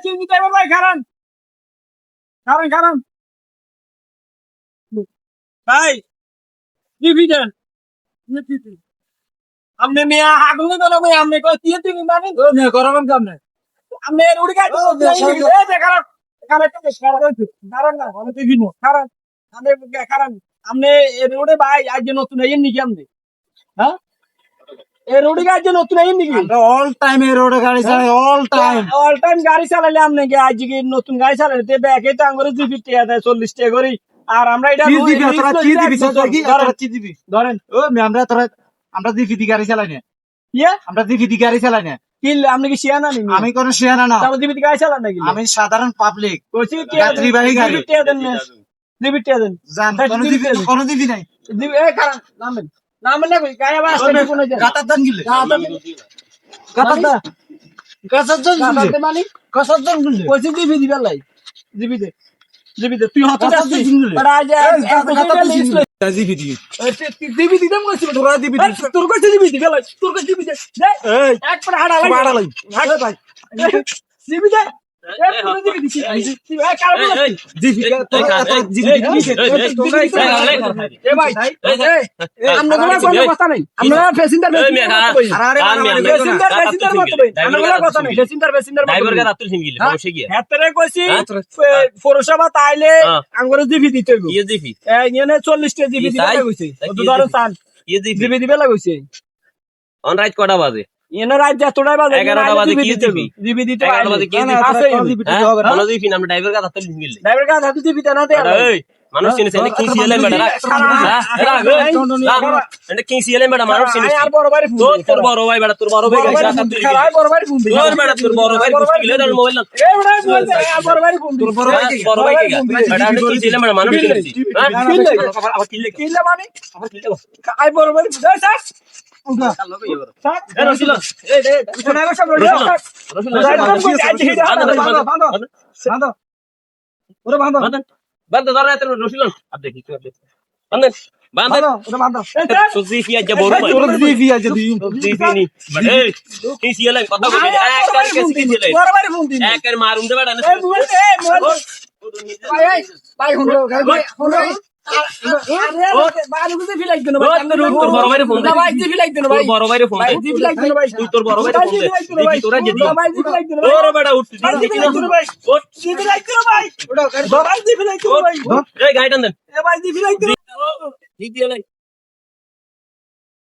চিনি ড্রাইভার ভাই খারান খারান খারান ভাই টিভি দেন আপনি মেয়ে হাগুলে তো ভাই আপনি কই টিভি মানে ও মেয়ে করবেন কেমনে? আপনি উড়ি গাই খারান খারান না আমি টিভি নো খারান আপনি খারান আপনি রোডে ভাই আজ নতুন আইন নাকি আপনি হ্যাঁ এই রোডে আজ নতুন আইন নাকি আমরা অল টাইম এই রোডে গাড়ি চালাই অল টাইম গাড়ি চালাইলে আপনি কি আজ কি নতুন গাড়ি চালাইতে ব্যাকে তো আঙ্গুরে 250 টাকা দেয় 40 টাকা করে আর আমরা এটা কি দিবি? ধরেন ও মেয়ে আমরা দিফিদি গাড়ি চালাই না। ইয়া আমরা দিফিদি গাড়ি চালাই না। কি আপনি কি শিয়ানা নি আমি কোনো শিয়ানা না। তারপর দিবি গাড়ি চালান নাকি আমি সাধারণ পাবলিক কইছি কি যাত্রীবাহী গাড়ি। টাকা দেন না 250 টাকা দেন জান কোনো দিবি নাই। দিবি এই কারণ নামেন নামেন না কই গাড়ি আবার আসতে কোন যায় গাতার দান গিলে গাতার দা গাতার দান গাতার মানে গাতার দান গিলে কইছি দিবি দিবে লাই দিবি দে তুই হতে গাতার যাচ্ছিস দান গিলে। আর আজ দিফিদি দিবি দিদাম কইছি তোরা দিবি তোর কইছি দিবি দিবে লাই তোর কইছি দিবি দে এই এক পর হাড়া লাই বাড়া লাই। হাড় ভাই দিবি দে এক পর দিবি দিছি তুই এক কারণ দিফি তোরা দিবি এ ভাই আমরা কোনো কথা নাই আমরা প্যাসেঞ্জার প্যাসেঞ্জার মত বই আমরা কথা নাই প্যাসেঞ্জার মত ড্রাইভার কে রাত্রি সিঙ্গিল সমস্যা কি হেতরে কইছি পৌরসভা তাইলে আঙ্গুরে দিবি দিতে হইব ইয়ে দিবি এনে 40 টা দিবি দিবে লাগইছে তো ধরো সান ইয়ে দিবি দিবি দিবে লাগইছে অন রাইট কটা বাজে এনে রাত যতটাই বাজে 11টা বাজে কি দিবি দিবি দিতে 11টা বাজে কি দিবি আছে ভালো দিবি না আমরা ড্রাইভার কে রাত্রি সিঙ্গিল ড্রাইভার কাছে হাতে দিবি না দে এই মানুষ চিনে চিনে কি সিএলএ ম্যাডাম এটা কি সিএলএ ম্যাডাম মানুষ চিনে আর বড় ভাই ফোন তোর বড় ভাই বেটা তোর বড় ভাই খারাপ বড় ভাই ফোন দিই তোর বেটা তোর বড় ভাই বুঝলে তোর মোবাইল না এ বড় ভাই ফোন দিই বড় ভাই কি বেটা আমি কি সিএলএ ম্যাডাম মানুষ চিনেছি আবার কিলে কিলে মানে আবার কিলে আই বড় ভাই দে স্যার এ রসিলা শোনা গো সব বান্ধ ধরে এত রসিলা আর দেখি কি হবে বান্ধ বান্ধ সুজি ফিয়া যা বড় ভাই দিফি আছে দিই দিবি নি এই কি সিএলএ কথা বলি এক করে কি সিএলএ বড় ভাই ফোন দিই এক করে মারুম দে বেটা এ মোবাইল ভাই হুন ভাই হুন আরে বালু কুতে ফিলাই দেন ভাই সামনে রোড তোর বড় ভাইরে ফোন দে ভাই দিবি লাইক দেন ভাই তোর বড় ভাইরে ফোন ভাই দে দিবি লাইক দেন ভাই তুই তোর বড় ভাইরে ফোন দে দেখি তোরা যদি ভাই দিবি লাইক দেন তোর বেটা উঠছিস দেখি না ভাই দিবি লাইক দেন ভাই ভাই দিবি লাইক দেন ভাই এই গাড়ি টান দেন এ ভাই দিবি লাইক দেন ঠিক দিয়ে লাই